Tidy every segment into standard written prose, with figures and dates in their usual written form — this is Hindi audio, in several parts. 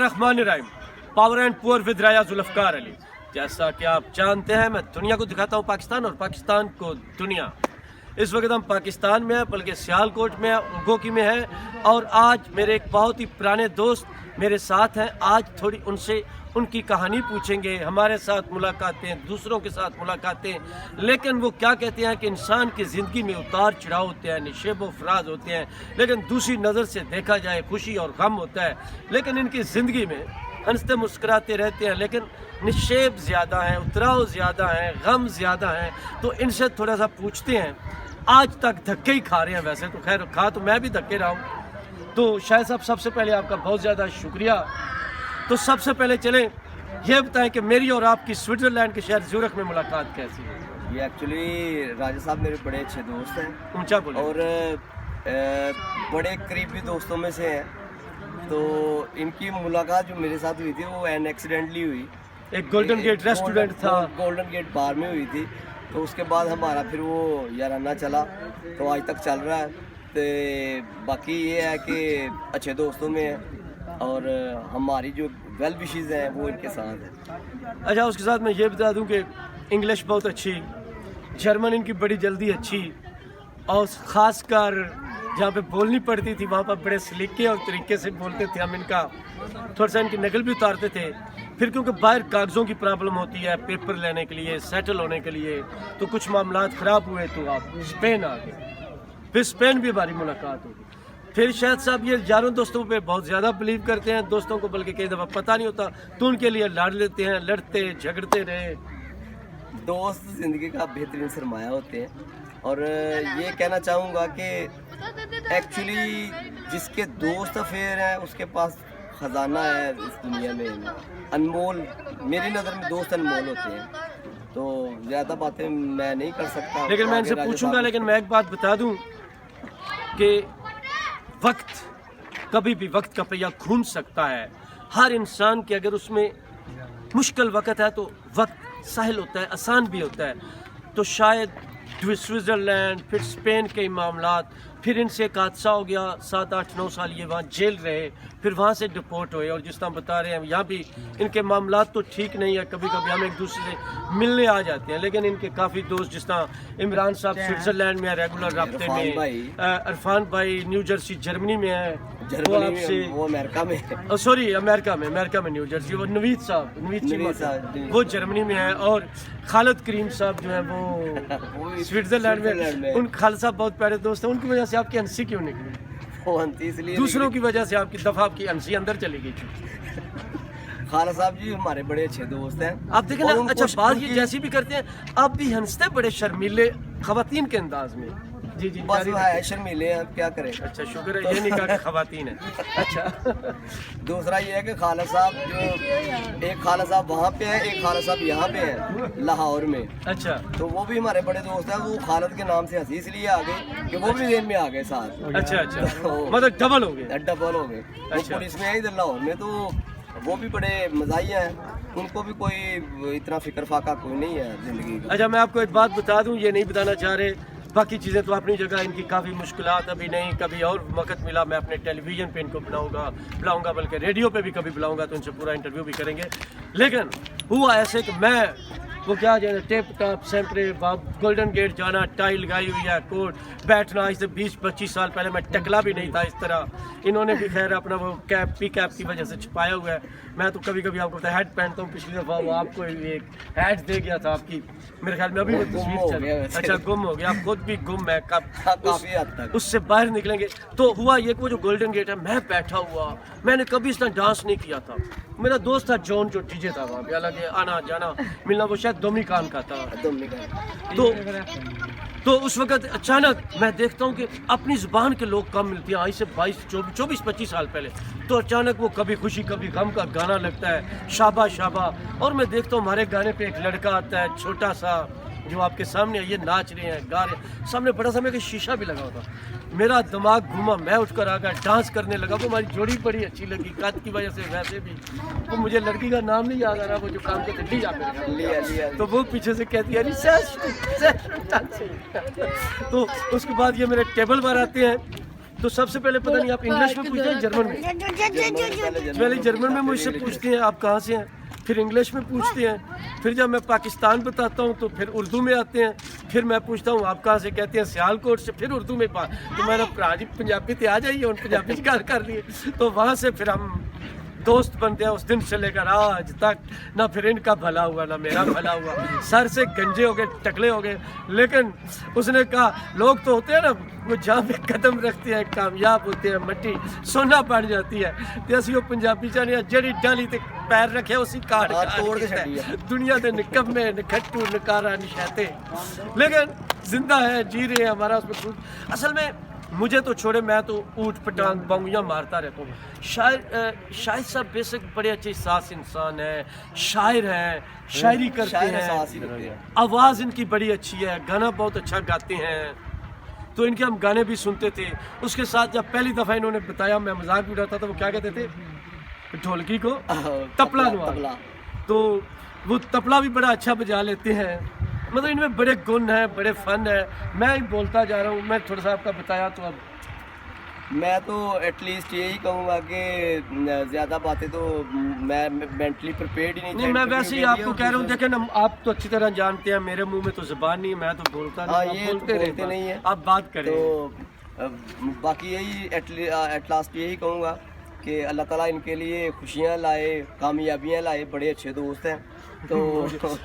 बिस्मिल्लाहिर्रहमानिर्रहीम। पावर एंड पुअर विद राया जुल्फकार अली। जैसा कि आप जानते हैं, मैं दुनिया को दिखाता हूँ पाकिस्तान और पाकिस्तान को दुनिया। इस वक्त हम पाकिस्तान में हैं, बल्कि सियालकोट में, गोकी में हैं। और आज मेरे एक बहुत ही पुराने दोस्त मेरे साथ हैं। आज थोड़ी उनसे उनकी कहानी पूछेंगे। हमारे साथ मुलाकातें, दूसरों के साथ मुलाकातें, लेकिन वो क्या कहते हैं कि इंसान की ज़िंदगी में उतार चढ़ाव होते हैं, निशेब व फराज होते हैं, लेकिन दूसरी नज़र से देखा जाए खुशी और गम होता है। लेकिन इनकी ज़िंदगी में हंसते मुस्कुराते रहते हैं, लेकिन निशेब ज़्यादा हैं, उतराव ज़्यादा हैं, गम ज़्यादा हैं। तो इनसे थोड़ा सा पूछते हैं। आज तक धक्के ही खा रहे हैं, वैसे तो खैर खा तो मैं भी धक्के रहा हूँ। तो शायद साहब, सबसे पहले आपका बहुत ज़्यादा शुक्रिया। तो सबसे पहले चलें ये बताएं कि मेरी और आपकी स्विट्ज़रलैंड के शहर ज़ूरिख में मुलाकात कैसी है? ये एक्चुअली राजा साहब मेरे बड़े अच्छे दोस्त हैं, ऊंचा बोले। और बड़े करीबी दोस्तों में से हैं। तो इनकी मुलाकात जो मेरे साथ हुई थी वो एन एक्सीडेंटली हुई। एक गोल्डन गेट रेस्टोरेंट था, गोल्डन गेट बार में हुई थी। तो उसके बाद हमारा फिर वो याराना चला, तो आज तक चल रहा है। तो बाकी ये है कि अच्छे दोस्तों में है, और हमारी जो वेल विशेज़ हैं वो इनके साथ हैं। अच्छा, उसके साथ मैं ये बता दूं कि इंग्लिश बहुत अच्छी, जर्मन इनकी बड़ी जल्दी अच्छी, और ख़ासकर जहाँ पे बोलनी पड़ती थी वहाँ पर बड़े सलीके और तरीके से बोलते थे। हम इनका थोड़ा सा इनकी नकल भी उतारते थे। फिर क्योंकि बाहर कागज़ों की प्रॉब्लम होती है, पेपर लेने के लिए, सेटल होने के लिए, तो कुछ मामलात ख़राब हुए तो आप स्पेन आ गए। फिर स्पेन भी हमारी मुलाकात हुई। फिर शायद साहब ये यारों दोस्तों पे बहुत ज़्यादा बिलीव करते हैं, दोस्तों को बल्कि कई दफ़ा पता नहीं होता, तो उनके लिए लड़ लेते हैं, लड़ते झगड़ते रहे। दोस्त ज़िंदगी का बेहतरीन सरमाया होते हैं। और ये कहना चाहूँगा कि एक्चुअली जिसके दोस्त अफेयर हैं उसके पास ख़जाना है इस दुनिया में, अनमोल। मेरी नज़र में दोस्त अनमोल होते हैं। तो ज़्यादा बातें मैं नहीं कर सकता, लेकिन मैं इनसे पूछूंगा। लेकिन मैं एक बात बता दूं कि वक्त कभी भी वक्त का पहिया घूम सकता है। हर इंसान के अगर उसमें मुश्किल वक्त है तो वक्त सहल होता है, आसान भी होता है। तो शायद स्विट्ज़रलैंड, फिर स्पेन के मामलात, फिर इनसे एक हादसा हो गया, 7, 8, 9 साल ये वहाँ जेल रहे, फिर वहाँ से डिपोर्ट हुए। और जिस तरह बता रहे हैं यहाँ भी इनके मामलात तो ठीक नहीं है। कभी कभी हम एक दूसरे से मिलने आ जाते हैं, लेकिन इनके काफ़ी दोस्त, जिस तरह इमरान साहब स्विट्ज़रलैंड में है, रेगुलर राब्ते में, इरफान भाई न्यू जर्सी जर्मनी में है, वो आपसे, वो अमेरिका में, सॉरी अमेरिका में न्यू जर्सी, वो नवीद साहब वो जर्मनी में है। और खालिद करीम साहब जो है वो स्विट्ज़रलैंड में। उन खालिद साहब बहुत प्यारे दोस्त हैं। उनकी वजह से आपकी हंसी क्यों निकली? वो हंसी इसलिए, दूसरों की वजह से आपकी दफा आपकी हंसी अंदर चली गई। खाला साहब जी हमारे बड़े अच्छे दोस्त हैं। आप देखें ना, अच्छा बात ये जैसी भी करते हैं, आप भी हंसते बड़े शर्मीले खवातीन के अंदाज में। जी जी, बस है शर्मीले हैं, क्या करें। अच्छा, शुक्र है ये नहीं कहा कि खवातीन है। अच्छा, दूसरा ये है कि खाला साहब जो, एक खाला साहब वहाँ पे है, एक खाला साहब यहाँ पे है लाहौर में। अच्छा, तो वो भी हमारे बड़े दोस्त हैं। वो खालिद के नाम से हंसी इसलिए आ गई कि वो भी जेल में आ गए साथ। अच्छा मतलब डबल हो गए। डबल हो गए। वो पुलिस में है इधर लाहौर में, तो वो भी बड़े मज़ाहिया हैं। उनको भी कोई इतना फिक्र फाका कोई नहीं है ज़िंदगी का। अच्छा, मैं आपको एक बात बता दूं, ये नहीं बताना चाह रहे, बाकी चीज़ें तो अपनी जगह, इनकी काफ़ी मुश्किलात अभी नहीं, कभी और वक्त मिला मैं अपने टेलीविज़न पे इनको बुलाऊंगा, बल्कि रेडियो पे भी कभी बुलाऊंगा, तो इनसे पूरा इंटरव्यू भी करेंगे। लेकिन हुआ ऐसे कि मैं वो क्या जाए, टेप टॉप सेंपरे, गोल्डन गेट जाना, टाई लगाई हुई है, कोट, बैठना। आज से 20-25 साल पहले मैं टकला भी नहीं था इस तरह। इन्होंने भी खैर अपना वो कैप की वजह से छुपाया हुआ है। मैं तो कभी कभी आपको हेड पहनता हूँ। पिछली दफ़ा वो आपको एक हैट दे गया था आपकी, मेरे ख्याल में अभी वो तस्वीर चल। अच्छा, गुम हो गया, आप खुद भी गुम है कब उससे बाहर निकलेंगे। तो हुआ ये कि वो जो गोल्डन गेट है, मैं बैठा हुआ, मैंने कभी इस तरह डांस नहीं किया था। मेरा दोस्त था जॉन जो डीजे था वहाँ पे, हालांकि आना जाना मिलना वो शायद डोमिनिकान का था। तो उस वक़्त अचानक मैं देखता हूँ कि अपनी ज़ुबान के लोग कम मिलते हैं। आज से 24-25 साल पहले तो अचानक वो कभी खुशी कभी गम का गाना लगता है, शाबा शाबा। और मैं देखता हूँ हमारे गाने पे एक लड़का आता है, छोटा सा, जो आपके सामने ये नाच रहे हैं, गा रहे हैं। सामने बड़ा सा मेरा शीशा भी लगा होता। मेरा दिमाग घूमा, मैं उठकर आ गया, डांस करने लगा। वो हमारी जोड़ी बड़ी अच्छी लगी कद की वजह से। वैसे भी तो मुझे लड़की का नाम नहीं याद आ रहा, वो जो काम करते लिया। तो वो पीछे से कहती है तो उसके बाद ये मेरे टेबल पर आते हैं तो सबसे पहले पता नहीं आप इंग्लिश में पूछते हैं जर्मन में? पहले जर्मन में मुझसे पूछती हैं आप कहाँ से हैं, फिर इंग्लिश में पूछते हैं, फिर जब मैं पाकिस्तान बताता हूँ तो फिर उर्दू में आते हैं, फिर मैं पूछता हूँ आप कहाँ से, कहते हैं सियालकोट से, फिर उर्दू में तो मैंने भरा जी पंजाबी तो आ जाइए, उन पंजाबी गाल कर लिए। तो वहाँ से फिर हम दोस्त बनते हैं, उस दिन से लेकर आज तक ना फिर इनका भला हुआ ना मेरा भला हुआ, सर से गंजे हो गए, टकले हो गए। लेकिन उसने कहा लोग तो होते हैं ना वो जहाँ पे कदम रखते हैं कामयाब होते हैं, मट्टी सोना बन जाती है, तो असं वो पंजाबी चाहने जड़ी डाली ते पैर रखे उसी काट तोड़ के छड़ी है। दुनिया के निकम्मे निखट्टू नकारा निशाते, लेकिन जिंदा है, जी रहे हैं, हमारा उसमें कुछ असल में मुझे तो छोड़े, मैं तो ऊट पटांग बांगुया मारता रहता हूँ। शाहिद साहब बेसिक बड़े अच्छे सास इंसान है, शायर हैं, शायरी करते हैं, आवाज़ इनकी बड़ी अच्छी है, गाना बहुत अच्छा गाते हैं, तो इनके हम गाने भी सुनते थे। उसके साथ जब पहली दफ़ा इन्होंने बताया, मैं मजाक भी उड़ाता था, वो क्या कहते थे ढोलकी को तबला नुआ, तो वो तबला भी बड़ा अच्छा बजा लेते हैं। मतलब इनमें बड़े गुण हैं, बड़े फन है। मैं ही बोलता जा रहा हूँ, मैं थोड़ा सा आपका बताया तो अब मैं तो एटलीस्ट यही कहूँगा कि ज़्यादा बातें तो मैं मेंटली प्रिपेयर्ड ही नहीं, मैं वैसे ही आपको कह रहा हूँ, देखें ना आप तो अच्छी तरह जानते हैं, मेरे मुंह में तो ज़बान नहीं है, मैं तो बोलता नहीं, आप बोलते नहीं है, आप बात करें। तो बाकी यही एट लास्ट यही कहूँगा कि अल्लाह ताला इनके लिए खुशियाँ लाए, कामयाबियाँ लाए, बड़े अच्छे दोस्त हैं। तो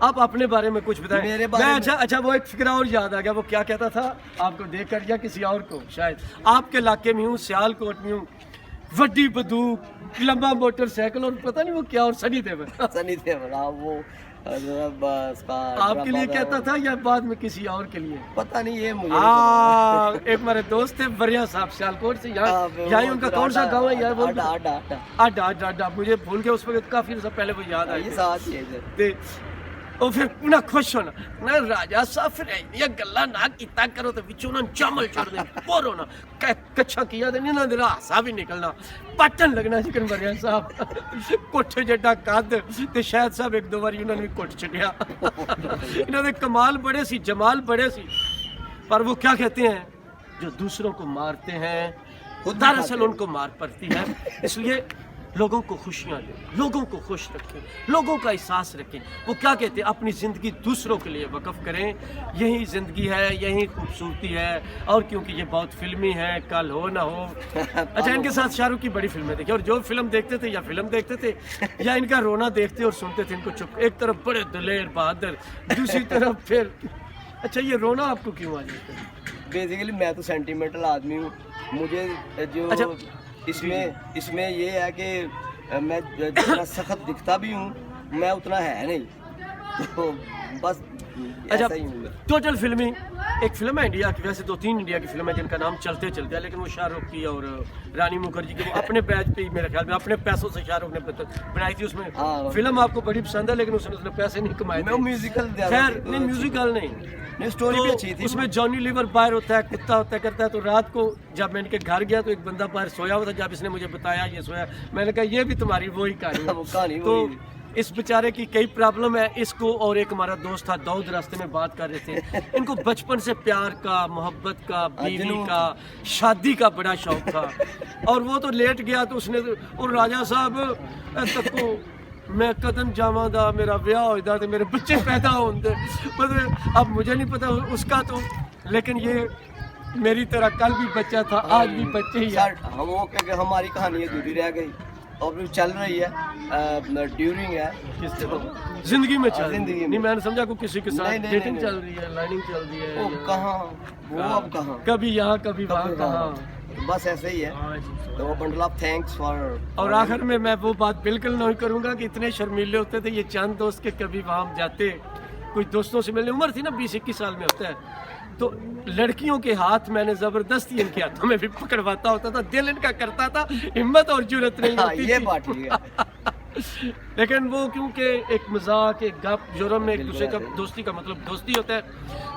आप अपने बारे में कुछ बताएं। मेरे बारे में अच्छा वो एक फिक्रा और याद आ गया, वो क्या कहता था आपको देख कर या किसी और को, शायद आपके इलाके में हूँ, सियालकोट में हूँ, वड्डी बंदूक, लंबा मोटरसाइकिल और पता नहीं वो क्या, और सनी देवल वो आपके लिए कहता था या बाद में किसी और के लिए पता नहीं, ये मुझे एक मेरे दोस्त थे बरिया साहब सियालकोट से, यहाँ उनका कौन सा गाँव है यार, वो आडा मुझे भूल गया उस वक्त, काफी पहले वो याद आई। और फिर ना खुश होना ना राजा साहब, फिर ये गल्ला ना किता करो तो विचों ना चामल छोड़ दे बोरो ना कच्चा किया ते ना दे हासा भी निकलना, पटन लगना चिकन बरिया साहब कोठे जड्डा कद ते शायद साहब एक दो बार उन्होंने भी कोठ छड़िया। इन्होंने कमाल बड़े सी, जमाल बड़े सी, पर वो क्या कहते हैं जो दूसरों को मारते हैं दरअसल उनको मार पड़ती है। इसलिए लोगों को खुशियाँ दें, लोगों को खुश रखें, लोगों का एहसास रखें। वो क्या कहते हैं अपनी ज़िंदगी दूसरों के लिए वक़्फ़ करें, यही ज़िंदगी है, यही खूबसूरती है। और क्योंकि ये बहुत फिल्मी है, कल हो ना हो। अच्छा, इनके साथ शाहरुख की बड़ी फिल्में देखी, और जो फिल्म देखते थे या फिल्म देखते थे या इनका रोना देखते और सुनते थे, इनको चुप, एक तरफ बड़े दिलेर बहादुर, दूसरी तरफ फिर अच्छा ये रोना आपको क्यों आ जाता है? बेसिकली मैं तो सेंटिमेंटल आदमी हूँ, मुझे जो अच्छा, इसमें ये है कि मैं जितना सख्त दिखता भी हूँ मैं उतना है नहीं, तो बस अच्छा ऐसा ही हूँ। टोटल फिल्मी एक फिल्म है इंडिया की, वैसे 2-3 इंडिया की फिल्म है जिनका नाम चलते चलते है, लेकिन वो शाहरुख की और रानी मुखर्जी की, वो अपने बैच पे मेरे ख्याल में अपने पैसों से शाहरुख ने बनाई थी। उसमें फिल्म आपको बड़ी पसंद है, लेकिन उसने पैसे नहीं कमाए थे। म्यूजिकल खैर नहीं, म्यूजिकल नहीं, स्टोरी भी अच्छी थी। उसमें जॉनी लीवर बाहर होता है, कुत्ता होता है, करता है। तो रात को जब मैं इनके घर गया तो एक बंदा बाहर सोया हुआ था, जब इसने मुझे बताया ये सोया, मैंने कहा ये भी तुम्हारी वही कहानी। तो इस बेचारे की कई प्रॉब्लम है, इसको और एक हमारा दोस्त था दाऊद, रास्ते में बात कर रहे थे, इनको बचपन से प्यार का, मोहब्बत का, बीवी का, शादी का बड़ा शौक था, और वो तो लेट गया तो उसने, और राजा साहब तक मैं कदम जावा दा, मेरा ब्याह होता तो मेरे बच्चे पैदा होंगे, मतलब अब मुझे नहीं पता उसका तो, लेकिन ये मेरी तरह कल भी बच्चा था, आज भी बच्चे ही है। हमारी कहानी अधूरी रह गई और भी चल रही है, ड्यूरिंग है जिंदगी में चल रही है। नहीं, मैंने समझा को किसी के साथ डेटिंग चल रही है, लाइनिंग चल रही है, वो कहाँ, वो अब कहाँ, कभी यहाँ कभी वहाँ, कहाँ, बस ऐसे ही है। तो बंडल ऑफ थैंक्स फॉर। और आखिर में मैं वो बात बिल्कुल नहीं करूँगा कि इतने शर्मीले होते थे ये चंद दोस्त के, कभी वहाँ जाते कुछ दोस्तों से मिलने, उम्र थी ना 20-21 साल में होता है, तो लड़कियों के हाथ मैंने जबरदस्ती इनके हाथों में भी पकड़वाता होता था, दिल इनका करता था, हिम्मत और जुर्रत नहीं होती ये बात ठीक है। लेकिन वो क्योंकि एक मजाक, एक गप जोरम में एक दूसरे का दोस्ती का मतलब दोस्ती होता है।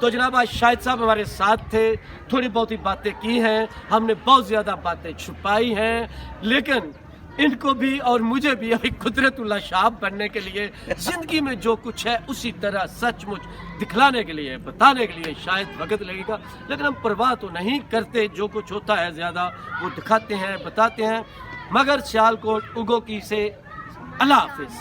तो जनाब आज शाहिद साहब हमारे साथ थे, थोड़ी बहुत ही बातें की हैं, हमने बहुत ज़्यादा बातें छुपाई हैं, लेकिन इनको भी और मुझे भी अभी कुदरतुल्लाह शाब बनने के लिए ज़िंदगी में जो कुछ है उसी तरह सचमुच दिखलाने के लिए, बताने के लिए शायद वक्त लगेगा, लेकिन हम परवाह तो नहीं करते। जो कुछ होता है ज़्यादा वो दिखाते हैं, बताते हैं। मगर सियालकोट उगो की से अल्लाह हाफिज़।